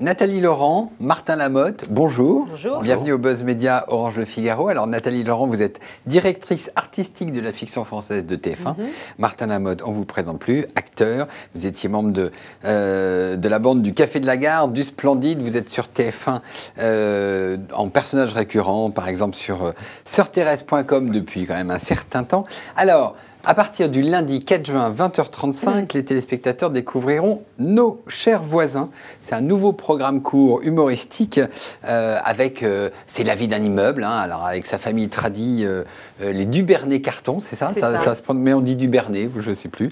Nathalie Laurent, Martin Lamotte, bonjour. Bonjour. Bienvenue au Buzz Média Orange Le Figaro. Alors Nathalie Laurent, vous êtes directrice artistique de la fiction française de TF1. Martin Lamotte, on ne vous présente plus, acteur. Vous étiez membre de la bande du Café de la Gare, du Splendide. Vous êtes sur TF1 en personnage récurrent, par exemple sur soeurthérèse.com depuis quand même un certain temps. Alors, à partir du lundi 4 juin, 20h35, les téléspectateurs découvriront Nos chers voisins. C'est un nouveau programme court humoristique avec, c'est la vie d'un immeuble, hein, alors avec sa famille tradie, les Dubernay Carton, c'est ça, ça se prend, mais on dit Dubernay, je ne sais plus.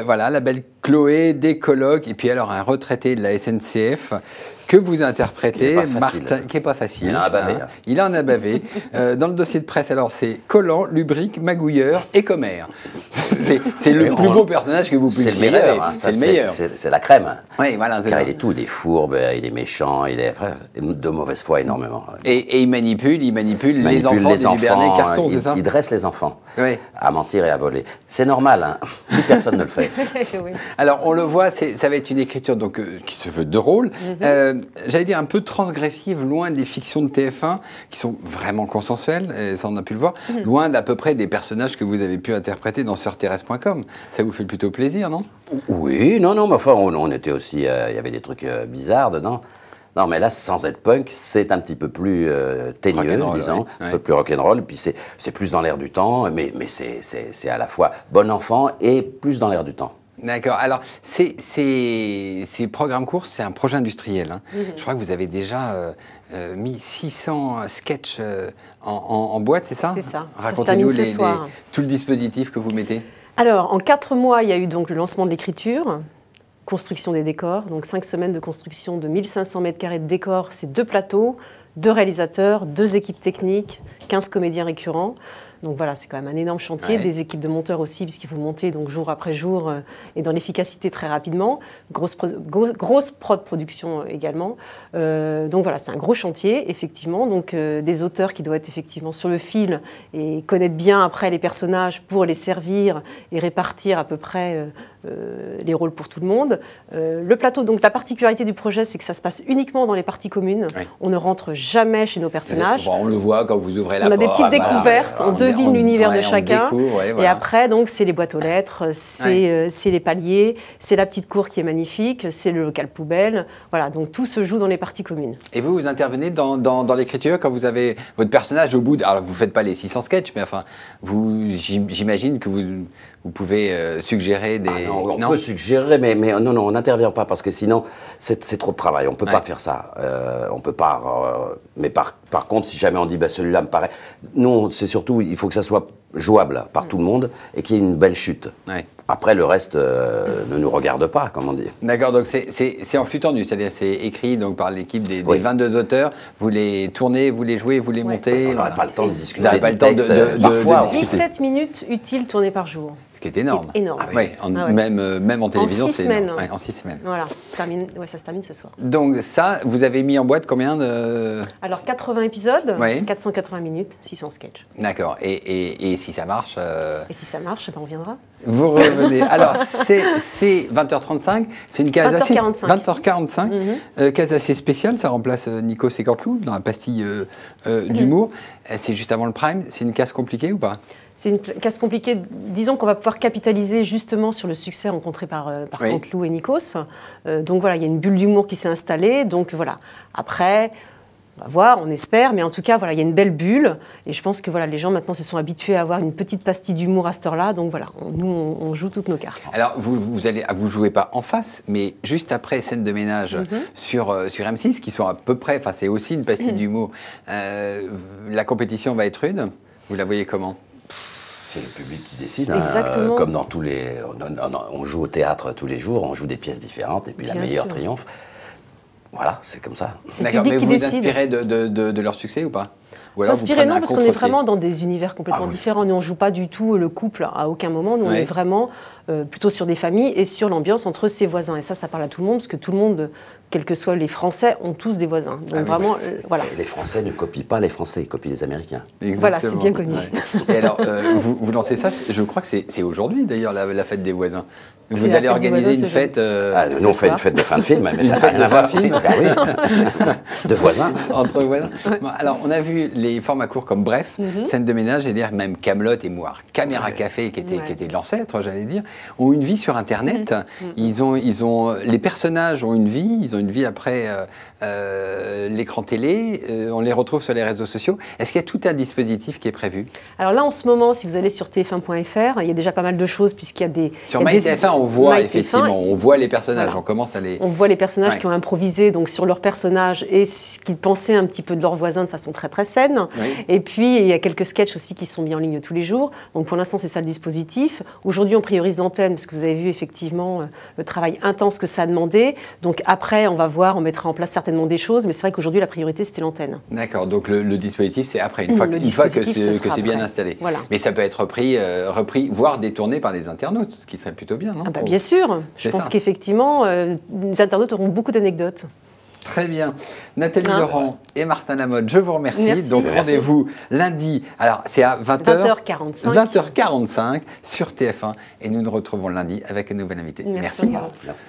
Voilà, la belle Chloé, des colocs, et puis alors un retraité de la SNCF que vous interprétez, Martin, qui n'est pas facile. Il en a bavé. Hein. Il en a bavé. Dans le dossier de presse, alors c'est collant, lubrique, magouilleur et commère. C'est le plus beau personnage que vous puissiez rêver. C'est le meilleur. C'est le meilleur. C'est la crème. Oui, voilà. Car il est tout, il est fourbe, il est méchant, il est de mauvaise foi énormément. Et il manipule les enfants des Dubernay Carton, c'est ça? Il dresse les enfants à mentir et à voler. C'est normal, hein. Plus personne ne le fait. Oui. Alors, on le voit, ça va être une écriture donc, qui se veut drôle, j'allais dire un peu transgressive, loin des fictions de TF1, qui sont vraiment consensuelles, et ça on a pu le voir, loin d'à peu près des personnages que vous avez pu interpréter dans soeurthérèse.com. Ça vous fait plutôt plaisir, non? Oui, non, mais enfin, on était aussi, il y avait des trucs bizarres dedans. Non, mais là, sans être punk, c'est un petit peu plus teigneux, disons, un peu plus rock'n'roll, puis c'est plus dans l'air du temps, mais c'est à la fois bon enfant et plus dans l'air du temps. D'accord. Alors, ces programmes courts, c'est un projet industriel. Hein. Je crois que vous avez déjà mis 600 sketchs en boîte, c'est ça? C'est ça. Racontez-nous tout le dispositif que vous mettez. Alors, en 4 mois, il y a eu donc le lancement de l'écriture, construction des décors, donc 5 semaines de construction de 1500 mètres carrés de décors, c'est 2 plateaux, 2 réalisateurs, 2 équipes techniques, 15 comédiens récurrents. Donc voilà, c'est quand même un énorme chantier, des équipes de monteurs aussi, puisqu'il faut monter donc jour après jour et dans l'efficacité très rapidement. Grosse prod production également. Donc voilà, c'est un gros chantier, effectivement. Donc des auteurs qui doivent être effectivement sur le fil et connaître bien après les personnages pour les servir et répartir à peu près les rôles pour tout le monde. Le plateau, donc la particularité du projet, c'est que ça se passe uniquement dans les parties communes. On ne rentre jamais chez nos personnages. On le voit quand vous ouvrez la porte. On a des petites découvertes, on devine l'univers de chacun. Découvre, et après, donc, c'est les boîtes aux lettres, c'est les paliers, c'est la petite cour qui est magnifique, c'est le local poubelle. Voilà, donc tout se joue dans les parties communes. Et vous intervenez dans l'écriture quand vous avez votre personnage au bout alors, vous ne faites pas les 600 sketchs, mais enfin, j'imagine que vous pouvez suggérer des... on peut suggérer, mais non, on n'intervient pas parce que sinon, c'est trop de travail. On ne peut pas faire ça. On peut pas... mais par contre, si jamais on dit, celui-là me paraît... Nous, c'est surtout, il faut que ça soit jouable par tout le monde et qu'il y ait une belle chute. Après, le reste ne nous regarde pas, comme on dit. D'accord, donc c'est en flux tendu, c'est-à-dire c'est écrit donc, par l'équipe des 22 auteurs. Vous les tournez, vous les jouez, vous les montez. On n'aurait pas le temps de discuter. Vous n'avez pas le temps de discuter. 17 minutes utiles tournées par jour. Ce qui est énorme. Énorme. Même en télévision, c'est énorme. En 6 semaines. Voilà, ça se termine ce soir. Donc ça, vous avez mis en boîte combien de... Alors 80 épisodes, 480 minutes, 600 sketchs. D'accord, et si ça marche... Et si ça marche, on viendra. Vous revenez. Alors c'est 20h35, c'est une case 20h45, case assez spéciale, ça remplace Nikos et Canteloup dans la pastille d'humour. C'est juste avant le prime, c'est une case compliquée ou pas? C'est une case compliquée. Disons qu'on va pouvoir capitaliser justement sur le succès rencontré par Canteloup et Nikos. Donc voilà, il y a une bulle d'humour qui s'est installée. Donc voilà, après, on va voir, on espère. Mais en tout cas, voilà, il y a une belle bulle. Et je pense que voilà, les gens maintenant se sont habitués à avoir une petite pastille d'humour à cette heure-là. Donc voilà, nous, on joue toutes nos cartes. Alors, vous jouez pas en face, mais juste après scène de ménage sur M6, qui sont à peu près, enfin c'est aussi une pastille d'humour. La compétition va être rude. Vous la voyez comment? C'est le public qui décide. Exactement. Comme dans tous les... On joue au théâtre tous les jours, on joue des pièces différentes, et puis la meilleure triomphe. Voilà, c'est comme ça. D'accord, mais vous vous inspirez de leur succès ou pas? S'inspirer, non, parce qu'on est vraiment dans des univers complètement différents. Nous, on ne joue pas du tout le couple à aucun moment. Nous, on est vraiment plutôt sur des familles et sur l'ambiance entre ses voisins. Et ça parle à tout le monde, parce que tout le monde quels que soient les Français, ont tous des voisins. Donc vraiment, voilà. Les Français ne copient pas les Français, ils copient les Américains. Exactement. Voilà, c'est bien connu. Ouais. Et alors, vous lancez ça, je crois que c'est aujourd'hui d'ailleurs la fête des voisins. Vous allez la fête des organiser voisins, une fête nous, on fait une fête de fin de film, mais ça n'a rien à voir. Ah oui. De voisins. Entre voisins. Bon, alors, on a vu les formats courts comme Bref, Scène de ménage, et dire même Kaamelott et Moire. Caméra Café, qui était l'ancêtre, j'allais dire, ont une vie sur Internet. Ils ont, les personnages ont une vie, ils ont une vie après l'écran télé. On les retrouve sur les réseaux sociaux. Est-ce qu'il y a tout un dispositif qui est prévu? Alors là, en ce moment, si vous allez sur tf1.fr, il y a déjà pas mal de choses, puisqu'il y a des... Sur MyTF1, on voit MyTF1, effectivement, on voit les personnages, voilà. on commence à les... On voit les personnages qui ont improvisé donc, sur leurs personnages et ce qu'ils pensaient un petit peu de leurs voisins de façon très très saine. Oui. Et puis, il y a quelques sketchs aussi qui sont mis en ligne tous les jours. Donc pour l'instant, c'est ça le dispositif. Aujourd'hui, on priorise l'antenne parce que vous avez vu effectivement le travail intense que ça a demandé. Donc après, on va voir, on mettra en place certainement des choses, mais c'est vrai qu'aujourd'hui, la priorité, c'était l'antenne. D'accord, donc le dispositif, c'est après, une fois que c'est bien installé. Voilà. Mais ça peut être repris, voire détourné par les internautes, ce qui serait plutôt bien, non? Ah bah, bien sûr. Je pense qu'effectivement, les internautes auront beaucoup d'anecdotes. Très bien. Nathalie Laurent et Martin Lamotte, je vous remercie. Merci. Donc rendez-vous lundi, alors c'est à 20h45. 20h45 sur TF1 et nous nous retrouvons lundi avec un nouvel invité. Merci. Merci.